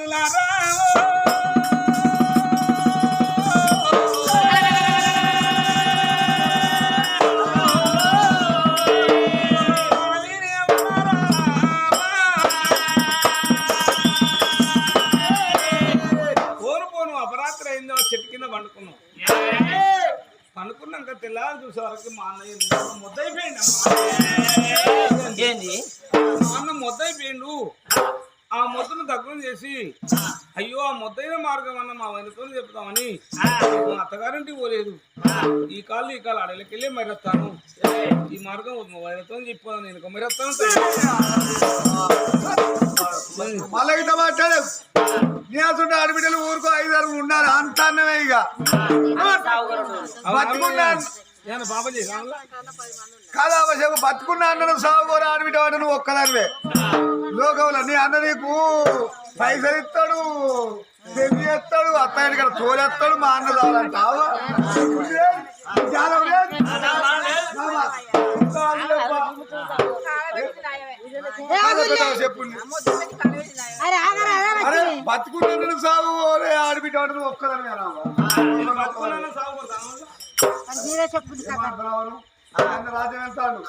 తల్లులారా కోరుకోను అపరాత్రి అయిందో చెట్టు కింద పండుకున్నాం పండుకున్నాక తెల్లారి చూసే వరకు మా అన్నయ్య ముద్దయిపోయింది ఏంది మా అన్న ముద్దయిపోయిండు ఆ ముద్దను దగ్గర చేసి అయ్యో ఆ ముద్దైన మార్గం అన్న మా వెనుకలు చెప్తామని మా అత్తగారింటికి పోలేదు ఈ కాళ్ళు అడవికి మరెత్తాను ఈ మార్గం వైరతో చెప్పాను నేను మరెత్తాను మళ్ళీ ఇట్లా మాట్లాడు నీ అసలు ఆడబిడ్డలు ఊరుకో 5 6 ఉన్నారు అంత అన్నమే ఇక బతుకున్నాను బాబాజీ కాదా అవశ్యం బతుకున్నా అన్న సాగుకోరు ఆడబిడ్డ వాడు నువ్వు ఒక్కదానివే లోకంలో నీ అన్న నీకు పైసలు ఇస్తాడు పెళ్లి చేస్తాడు అత్తయ్య ఇక్కడ తోలేస్తాడు మా అన్న కావాలంటావా చెప్పు అరే బతుకున్నా సాగు ఆడబిడ్డ వాడు నువ్వు ఒక్కదానివే రాజ్యం వెళ్తాడు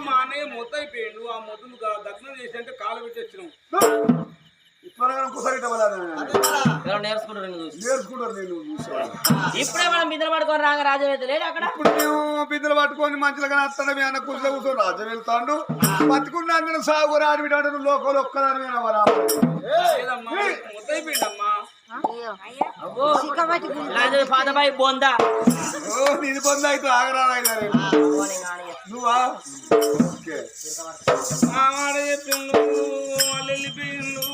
మా అన్నయ్య మొత్తం అయిపోయాడు ఆ మొత్తం దగ్నం చేసి అంటే కాలు పెట్టి వచ్చినాం నేర్చుకుంటారు నేను ఇప్పుడే మనం బిద్దలు పట్టుకొని రాగా రాజు లేదు అక్కడ ఇప్పుడు మేము బిద్దలు పట్టుకొని మంచిగా వస్తాడు మీ అన్న కుర్చీలో కూర్చొని రాజ్యం వెళ్తాడు బతుకున్నా నేను సాగు ఆడబిడ్డాడు లోకలు ఒక్కదాని మొత్తం అయిపోయిందమ్మా పాదబాయి బొందా నీది పొంద అయితే ఆగరా నువ్వా మావాడ చెప్పిండు వాళ్ళు వెళ్ళిపోయిండు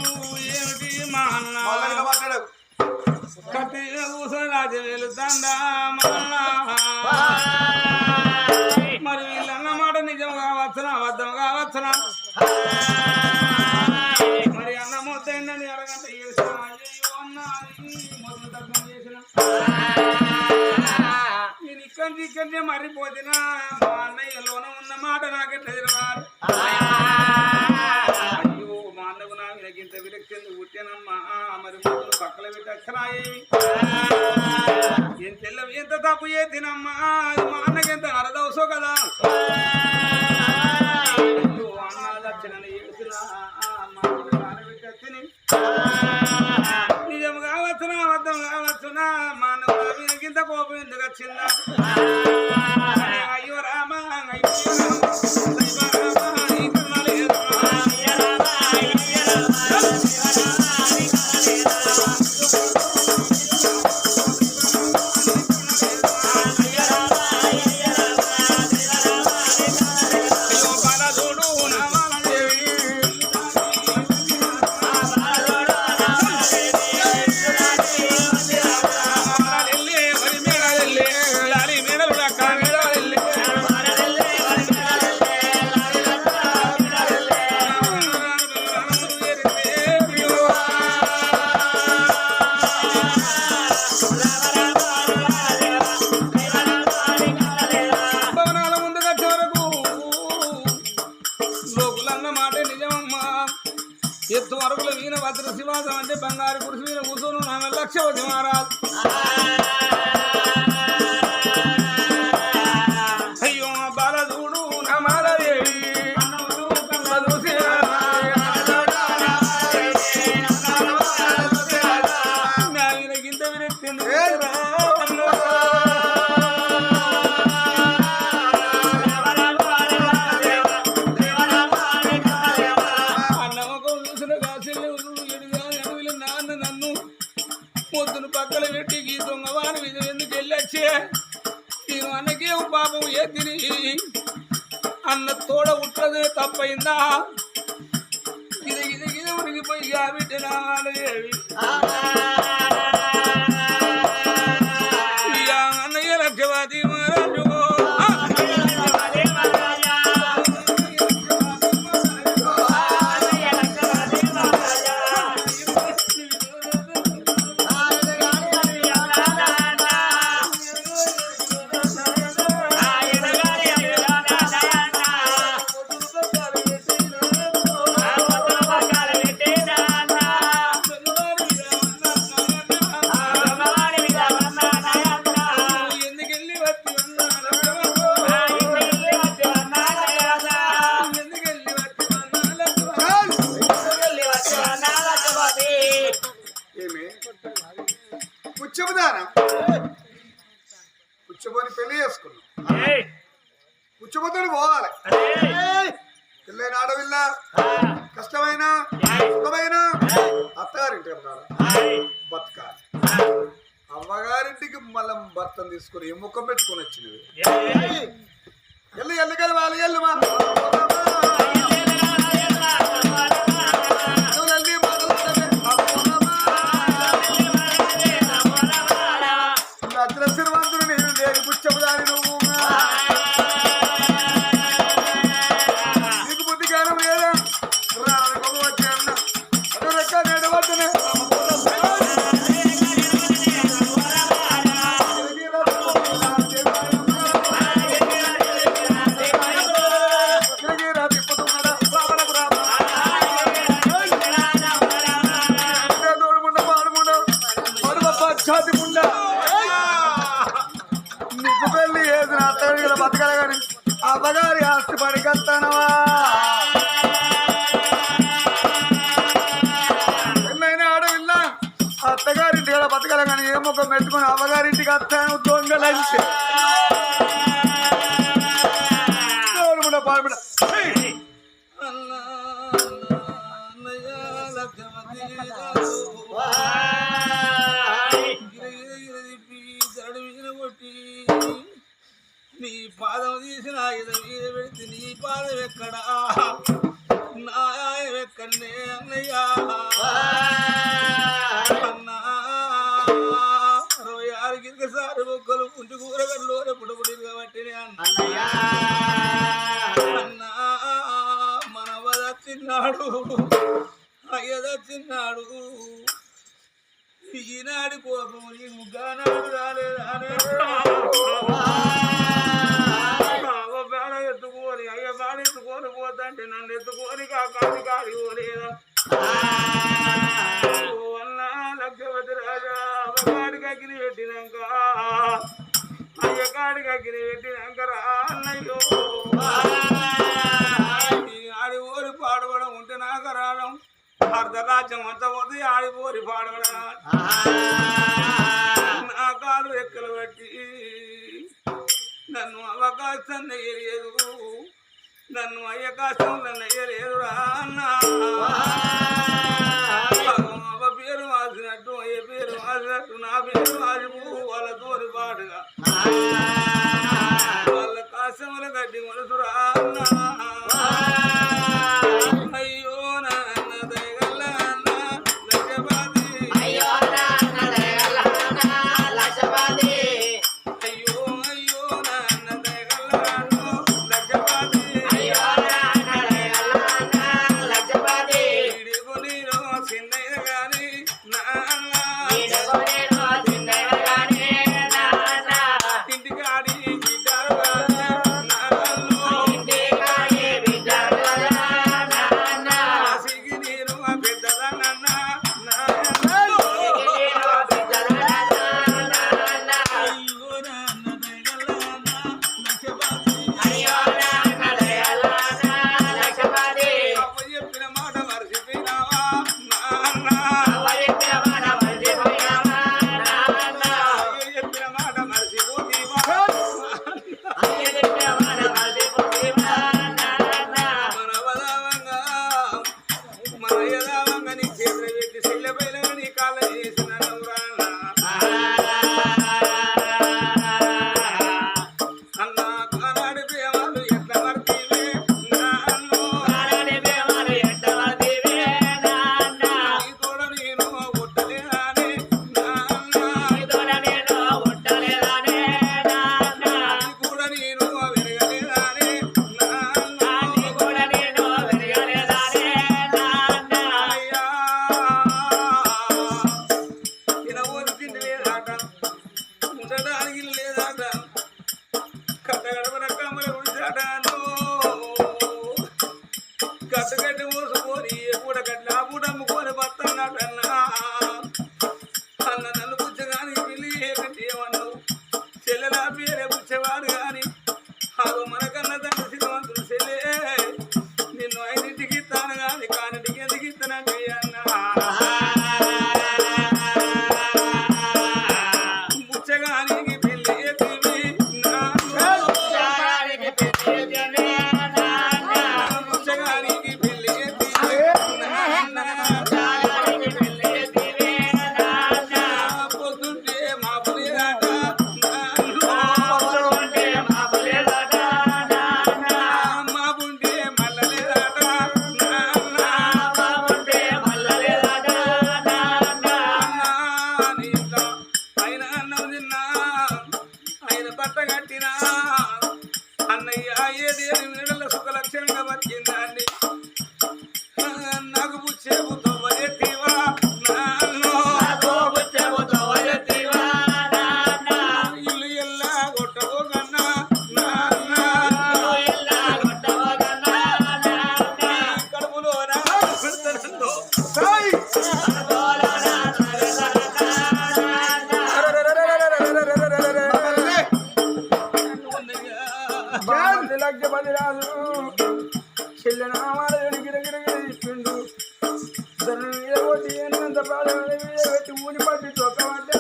ఏమిటి మా అన్న మాట్లాడు కట్టి కూర్చొని రాజు వెళుతాండా మరి వీళ్ళన్న మాట నిజం కావచ్చునా అబద్ధం కావచ్చునా మరి అన్న మొత్తైందని అరగంట చేసిన మొదలు తగ్గం చేసిన నేను ఇక్కడి మరిపోతున్నా మా అన్నయ్యలోన ఉన్న మాట నాకెట్లా తెలియాలి అయ్యో మా అన్నకు నా ఇంత విరక్తి పుట్టానమ్మా మరి మొదలు పక్కల పెట్టి అక్షరాయేవి ఎంత తప్పు చేతినమ్మా అది మా అన్నకి ఎంత అరదవసో కదా అయ్యో అన్న దక్షిణని ఏడుతున్నా నిజం కావచ్చునా అబద్ధం కావచ్చునా మా అన్న కింద కోపం ఎందుకు వచ్చిందా అయ్యో రామా ఎత్తు అరుగుల వీణ భద్ర శివాసం అంటే బంగారు పురుషు వీణ కూర్చొని 4 లక్షవతి మహారాజ్ అయ్యో బాలదూడు నా మాలదేవి గింత విరక్తి పొద్దును పక్కల పెట్టి ఈ దొంగవాని మీద ఎందుకు వెళ్ళొచ్చే నేను అన్నకేం పాపం ఎత్తిని అన్న తోడ ఉట్టదే తప్పైందా ఇది ఉరిగిపోయి బిడ్డనా అన్నయ్య లక్షవాది మహారాజు పుచ్చబుదానా పుచ్చబోని పెళ్లి చేసుకున్నాం పుచ్చబోతో పోవాలి పెళ్ళైన ఆడవిల్ల కష్టమైన సుఖమైన అత్తగారింటికి బతకాలి అమ్మగారింటికి మళ్ళీ భర్తను తీసుకుని ఏ ముఖం పెట్టుకొని వచ్చినవి ఎల్లు వాళ్ళు ఎల్లు మా శ్రీమంతుడు నేను లేని పుచ్చబుదాని నువ్వు నీకు బుద్ధి జ్ఞానం లేదా వచ్చే అన్న రెక్క నేడబడుతున్నా నీకు పెళ్లి చేసిన అత్తగారి బతకాలి కానీ అవ్వగారి ఆస్తి పడికస్తానవా పెళ్ళైన ఆడవిల్ల అత్తగారింటి కూడా బతకాలి కానీ ఏ ముఖం పెట్టుకుని అవ్వగారింటికి వస్తాను దొంగలంటే పాడుబడ నీ పాదం తీసిన మీద పెడితే నీ పాదం ఎక్కడా నాయం ఎక్కడనే అన్నయ్యా అన్నా 66 గిరికసారి మొక్కలు పుంటి కూరగడ్లో పుడపుడి కాబట్టి అన్నయ్యా అన్నా మన వదచ్చిన్నాడు అయ్య దచ్చిన్నాడు ఈనాడి కోపం ఈ ముగ్గానాడు రాలేదానే బాడ ఎత్తుకోని అయ్య బాడ ఎత్తుకొని పోతంటే నన్ను ఎత్తుకొని కాకాడి కాడి పోలేదా అన్నా లక్ష్మతి రాజా అవ్వగాడికి అగ్ని పెట్టినాక అయ్య కాడికి అగ్ని పెట్టినాక రా అన్నయ్యో ఆడి ఊరి పాడుబడం ఉంటే నాకు రావడం అర్ధరాజ్యం అంతా పోతే ఆడిపోరి పాడవడా నా కాలు రెక్కలు బట్టి నన్ను అవకాశం నెయ్యలేదు నన్ను అయ్యకాశంలో నెయ్యలేదురా అన్నా అవ్వ పేరు వాసినట్టు అయ్య పేరు వాసినట్టు నా పేరు వాసిపు వాళ్ళ తోరి పాడుగా వాళ్ళ కాశముల గడ్డి మనసురా అన్నా అయ్యో నాన్న దయగల్ల అన్న లక్ష్యపాతి అయ్యో నాన్న దయగల్ల అన్న లక్ష్యపాతి అయ్యో అయ్యో నాన్న దయగల్ల అన్న లక్ష్యపాతి అయ్యో నాన్న దయగల్ల అన్న లక్ష్యపాతి ఇడిగు నీరు పెట్టి ఊని పట్టి చొక్కమంటే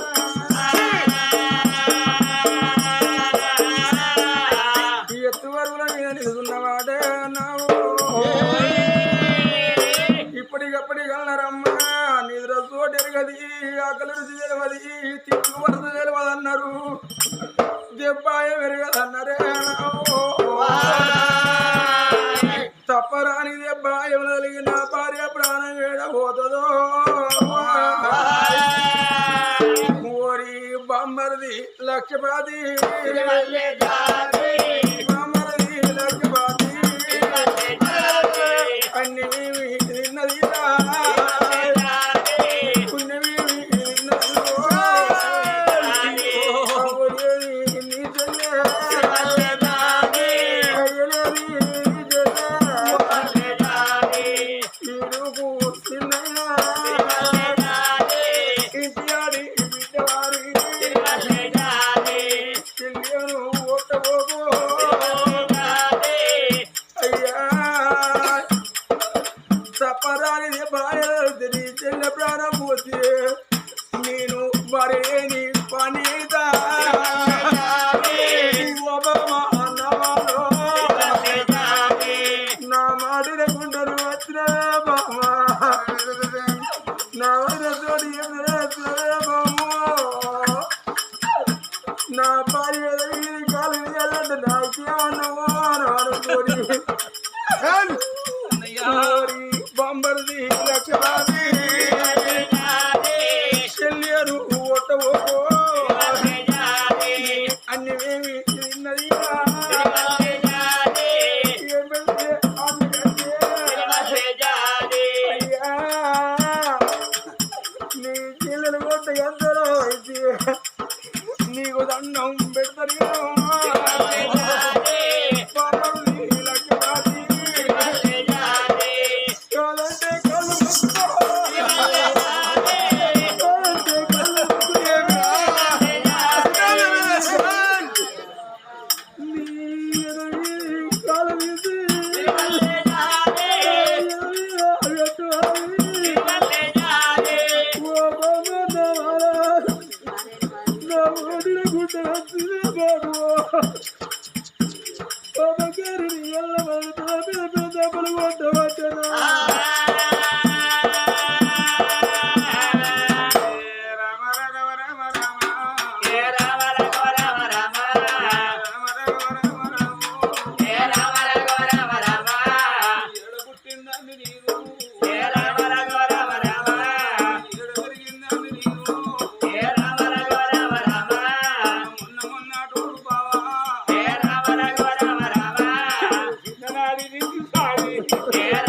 ఈ ఎత్తు వరువుల మీద నిలుచున్నవాడే నావు ఇప్పటికప్పటి కలరమ్మా నిద్ర చోటెరగది ఆకలి రుచి తెలియదు తిట్టు వరద తెలియదు అన్నారు దెబ్బాయ పెరగదన్నారే తప్పరాని దెబ్బాయ కలిగిన భార్య ప్రాణం వేడబోతుందో ఓరి బామ్మరిది లక్షపాతి బామ్మరిది లక్షపాతి అన్ని తిన్నది తప్పరాని భార్య చెల్ల ప్రాణం పోతే నేను మరేని పని నా మాడిన గుండెలు వచ్చిన బామ్మ నా వదిలతోటి బామ్మ నా భార్య కాలు వెళ్ళండి నాకేమన్నావో అనుకోని బాంబర్ది లక్షవాది చెల్లియరు ఒట్టవో అన్ని ఏమి తిన్నది అయ్యా నీ చెల్లెలు కొట్ట ఎందరో అయితే నీకు దండం పెడతారు Yeah.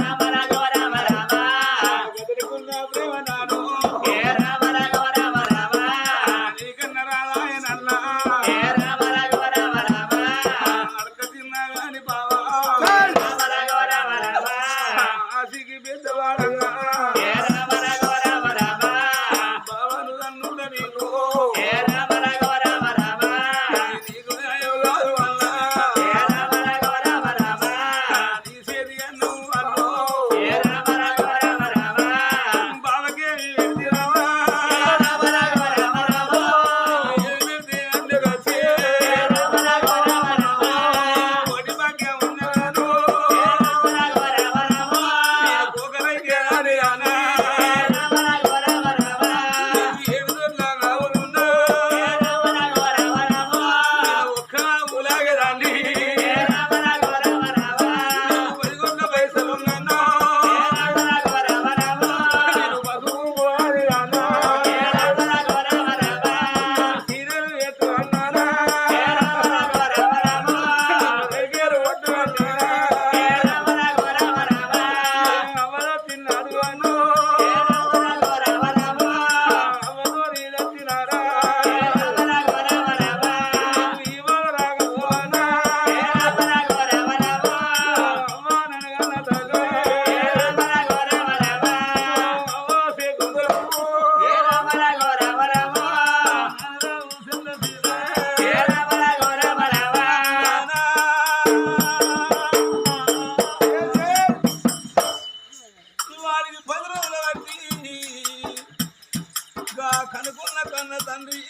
కనుకున్న కన్న తండ్రి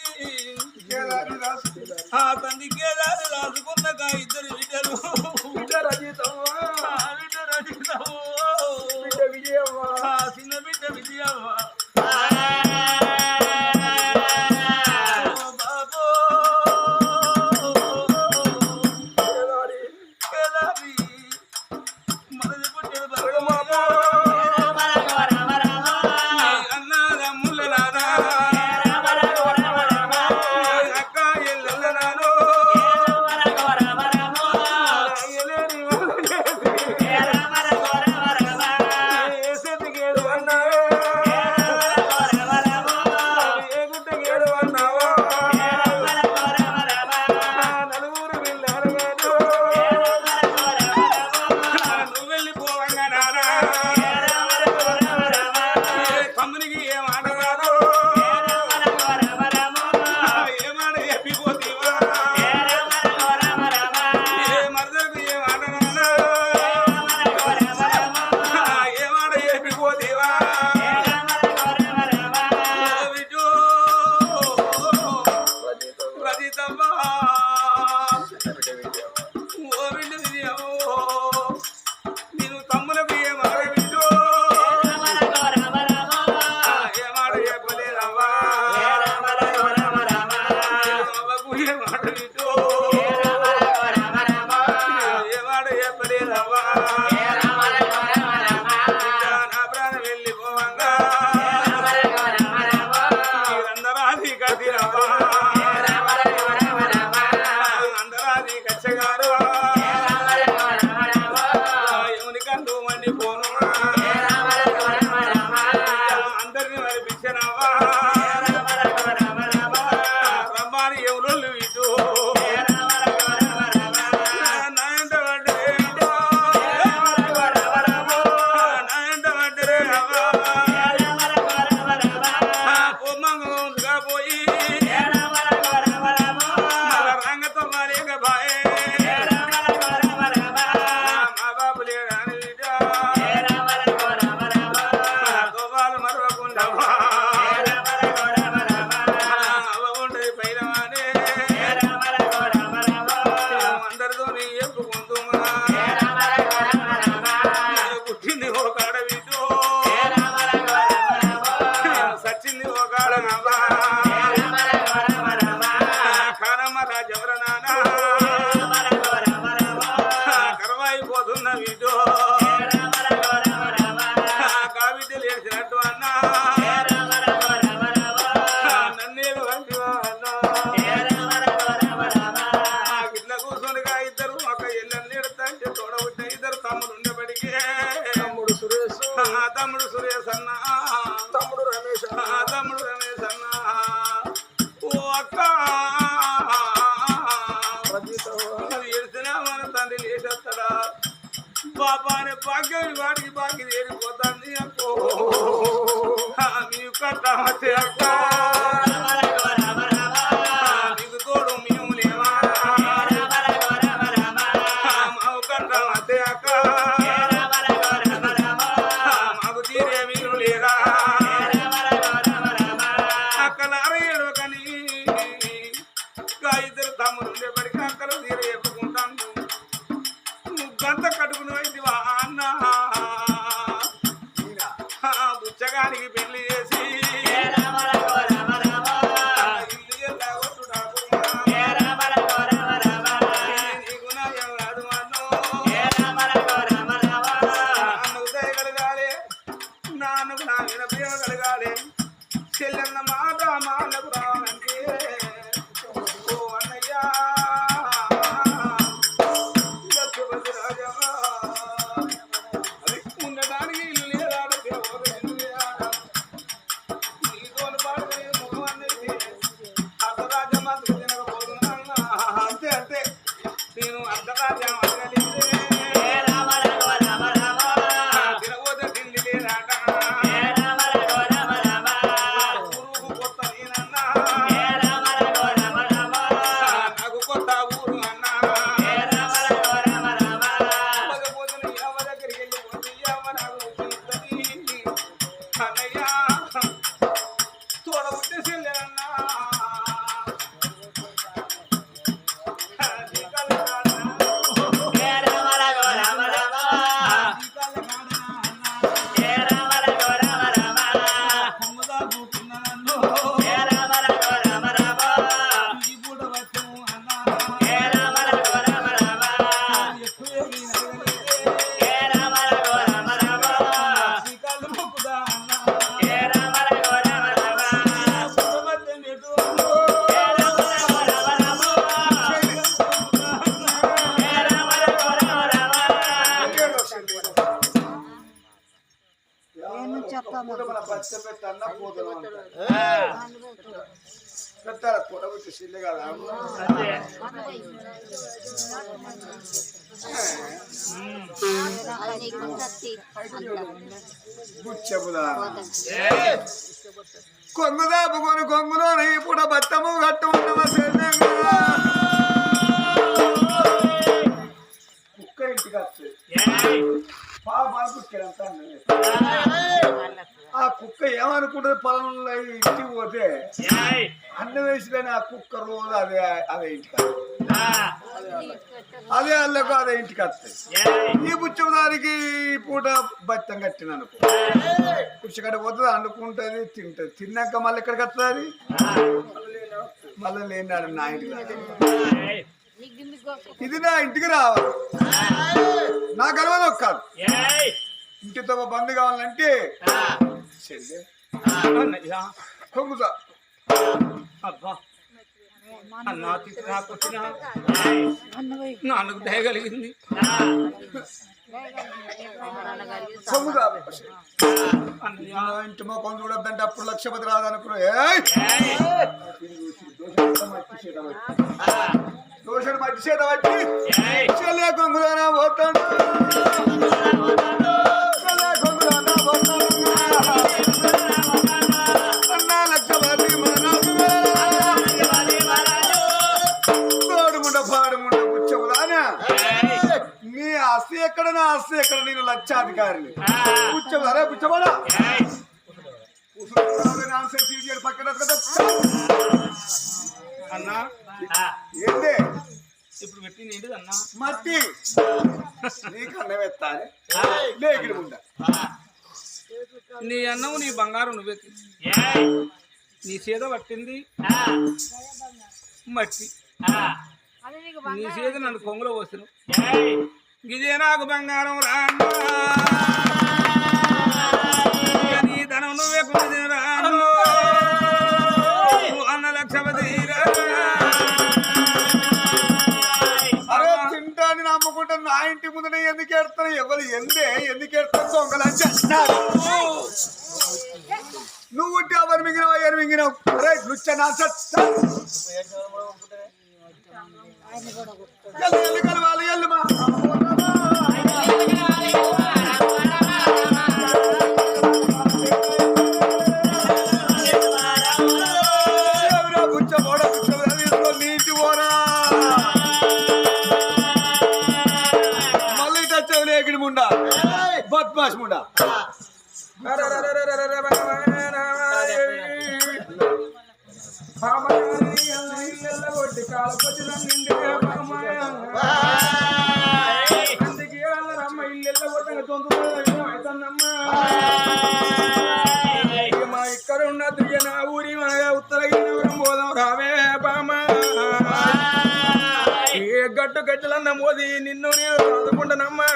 కేదారి రాసు ఆ తండ్రి కేదారి రాసుకున్న ఇద్దరు బిడ్డలు బిడ్డ రజితవ్వ బిడ్డ రచితవు బిడ్డ విజయవ్వ చిన్న బిడ్డ విజయవ్వ బాబో కేదారి కేదారి మనది పుట్టిన అమ్మా అన్నదమ్ముల నానా అక్క ఎల్లెల్ల నానో అయ్యలేని ఏసెత్తికేడు అన్నావో ఏ గుట్టకేడు అన్నావో నలుగురు వెళ్ళారు నువ్వు వెళ్ళిపోవంగా నానా తమ్మునికి ఏం ఆడరాదు ఏమాట చెప్పిపోతీవా ఏ మరదలకు ఏం ఆడరాదు ఏమాట చెప్పిపోతీవా విజు రజితమ్మా ఓ విజు విజయమో నేను తమ్ములకు ఏం ఆడ విజు ఏమాట చెప్పలేదవ్వా అవ్వకు ఏమాట విజు ఏమాట చెప్పలేదవ్వా నా ప్రాణం వెళ్ళిపోవంగా అందరాది కదిరవ్వా అందరాది కచ్చగారు ఎవరి కంటూ మండిపోను అందరిని మరిపించనవ్వా రమ్మాని ఎవరు ఇటు నాయంట పడ్డరేమో నాయంట పడ్డరేమో పొమ్మంగా పోయి రంగతో మరేక బాయే మా బాబు లేడాని బిడ్డ గోపాలు మరవకుండా అవ్వకుంటది పైలవానే అందరితో నీ ఎప్పుకుంటుమా పుట్టింది ఓ కాడ బిడ్డు సచ్చింది ఓ కాడ నవ్వా కానమ్మ రాజవర నానా కరవైపోతున్న బిడ్డు కావిడ్డలు ఏడ్చినట్టు అన్నా నన్నేలు వంటివా అన్నా ఇట్లా కూర్చొనిగా ఇద్దరు ఒక ఎల్లెల్ని ఎడతంటే తోడబుట్టిన ఇద్దరు తమ్ముడు ఉండబడికే తమ్ముడు సురేష్ తమ్ముడు సురేష్ అన్న తమ్ముడు రమేష్ తమ్ముడు రమేష్ అన్న ఓ అక్క రజితవ్వ అది ఎడిసినా మన తండ్రి లేచేస్తాడా బాబా అనే భాగ్యం వాడికి భాగ్యం ఏడిపోతుంది అక్కో నీవు కట్టామతే అక్క నీకు తోడు మేము లేవా మాకు కట్టామతే అక్క మాకు తీరే మీరు లేరా అక్కలారేడు కానీ ఇద్దరు తమ్ముడు ఉండేప్పటికీ అక్కలు తీరే చెప్పుకుంటాను గంత కట్టుకుని వైద్యవా అన్న బుచ్చగానికి పెళ్లి చేసి ఇల్లు నీకు నా ఎవరాదు అన్నో అన్నకు దయ కలగాలి నాన్నకు నా మీద ప్రేమ కలగాలి చెల్లెన్న మాట మా అన్నకు రావాలంటే ఓ అన్నయ్యా లక్ష్మీ రాజా అది ఉండడానికి ఇల్లు లేదాడ ఇల్లు లేదాడ నీతో పాటు ముఖం అన్నది అర్ధరాజ్యం మాత్రం తినకపోతున్నా అంతే అంతే నేను అర్ధరాజ్యం అడగలేదే తినబోతే తిండి లేదాట గురువుకు కొత్త నేనన్నా పెట్టాలి పొడవుకి సిల్లు కదా గుచ్చెబుదా కొంగు దాపుకొని కొంగులో పూట బత్తము కట్టు ఉన్నవ కుక్క ఇంటికి వస్తుంది ఆ కుక్క ఏమనుకుంటుంది పొలంలో ఇంటికి పోతే అన్నం వేసిపోయిన ఆ కుక్క రోజు అదే అదే ఇంటికి అదే అల్లకు అదే ఇంటికి వస్తాయి ఈ పుచ్చం దానికి పూట బత్తం కట్టిన అనుకో పుచ్చగడ్డ పోతుంది అనుకుంటుంది తింటది తిన్నాక మళ్ళీ ఎక్కడికి వస్తుంది మళ్ళీ లేనాడు నా ఇంటికి ఇది నా ఇంటికి రావాలి నా గర్వం కాదు ఇంటితో బంధు కావాలంటే కొంగుతా నాన్నకు దయ కలిగింది ఇంటి మొక్కం చూడొద్దంటే అప్పుడు లక్షపతి రాదనుకున్నా దోషుడు మట్టి చేత వచ్చి చెల్లె కొంగులోనా పోతాడు చెల్లె కొంగులోనా పోతాడు అన్నా లక్షపతి తోడుముండ పాడుముండ కూర్చోదానా నీ ఆస్తి ఎక్కడ నా ఆస్తి ఎక్కడ నేను లక్షాధికారిని కూర్చోదారా కూర్చోబడా పక్కన అన్నా ఏంటి ఇప్పుడు పెట్టింది ఏంటిది అన్నా మట్టి నీకు అన్నం ఎత్తాలి లేకిడి ఉండ నీ అన్నం నీ బంగారం నువ్వే నీ చేత పట్టింది మట్టి నీ చేత నన్ను కొంగులో పోస్తున్నావు ఇదే నాకు బంగారం రాను నీ ధనం నువ్వే కొంచెం రాను అన్న లక్షపతి అరే తింటాని నమ్ముకుంటా నా ఇంటి ముందునే ఎందుకు ఎడతాను ఎవరు ఎందుకు ఎడతాను దొంగలని చేస్తున్నారు నువ్వు ఉంటే ఎవరు మింగినావు ఎవరు మింగినావు అరే నుచ్చ నా కలవాలి ఎల్లు మా నీటి పోరా మళ్ళీ టచ్చావు లేకిడి ముండా బద్మాష్ ముండా ఇక్కడ ఉన్న తిరిగిన ఊరి ఉత్తర పోదాం రావే బామా ఏ గట్టు గట్టులన్న మోది నిన్ను నేను చదువుకుంటానమ్మా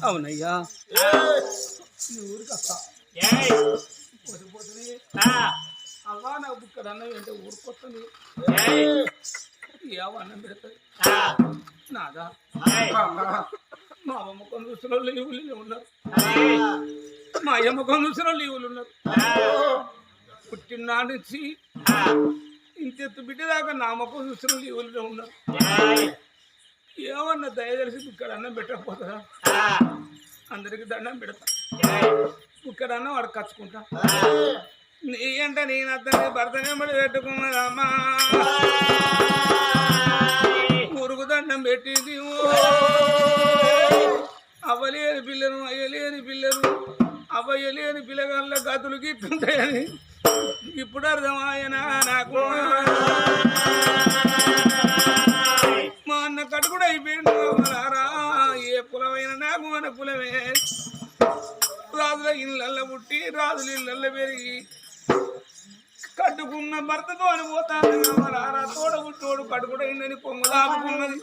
అవునయ్యా ఊరికి వస్తా అవ్వా నాకు ఇక్కడ అన్నం అంటే ఊరుకొస్తాను ఏవో అన్నం పెడతాయి నాదా మా అమ్మ ముఖం చూసిన లీవులు ఉన్నారు మా అయ్య ముఖం చూసిన లీవులు ఉన్నారు పుట్టిన నుంచి ఇంతెత్తు బిడ్డ దాకా నా ముఖం చూసిన లీవులు ఉన్నారు ఏమన్నా దయచేసి ఇక్కడ అన్నం పెట్టకపోతుందా అందరికి దండం పెడతా ఇక్కడ అన్నం వాడు కచ్చుకుంటా నీ అంటే నేను అతని భర్తనే మడి పెట్టుకున్నదమ్మా ఊరుకు దండం పెట్టింది అవ్వలేని పిల్లలు అయ్యలేని పిల్లలు అవ్వయ్యలేని పిల్లగాళ్ళ గతులు గిట్టుంటాయని ఇప్పుడు అర్థమాయనా నాకు మా అన్న కట్టు కూడా అయిపోయింది ఏ కులమైన నాకు మన కులమే రాజుల ఇళ్ళల్లో పుట్టి రాజుల ఇళ్ళల్లో పెరిగి కట్టుకున్న భర్తతో అనిపోతాను తోడబుట్టోడు కట్టుకుడ ఇందని పొంగు దాపుకున్నది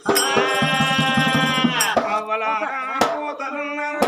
అవలా పోతానున్నాను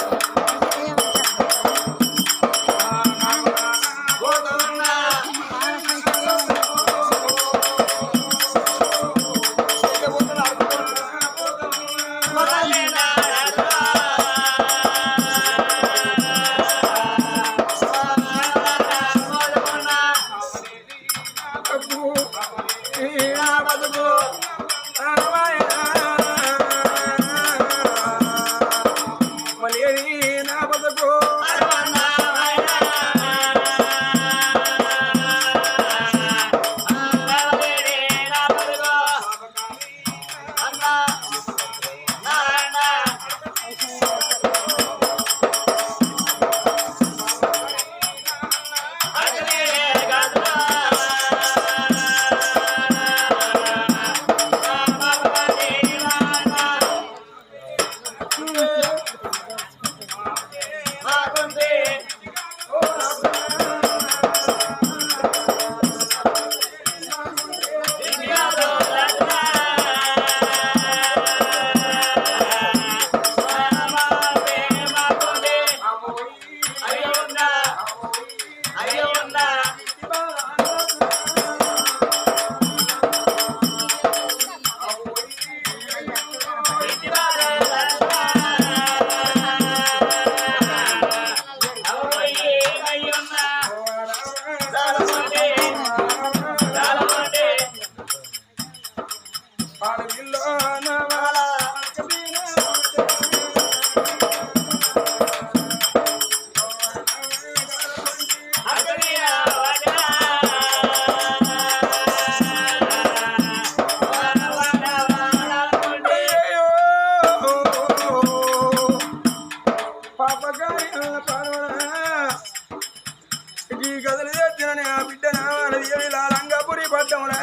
గదులు తెచ్చిన ఆ బిడ్డ నాది లంగపురి పట్టమురా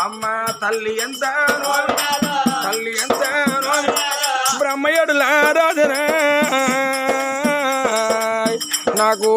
అమ్మ తల్లి ఎంత తల్లి ఎంత బ్రహ్మయ్యడులా రాజనా నాకు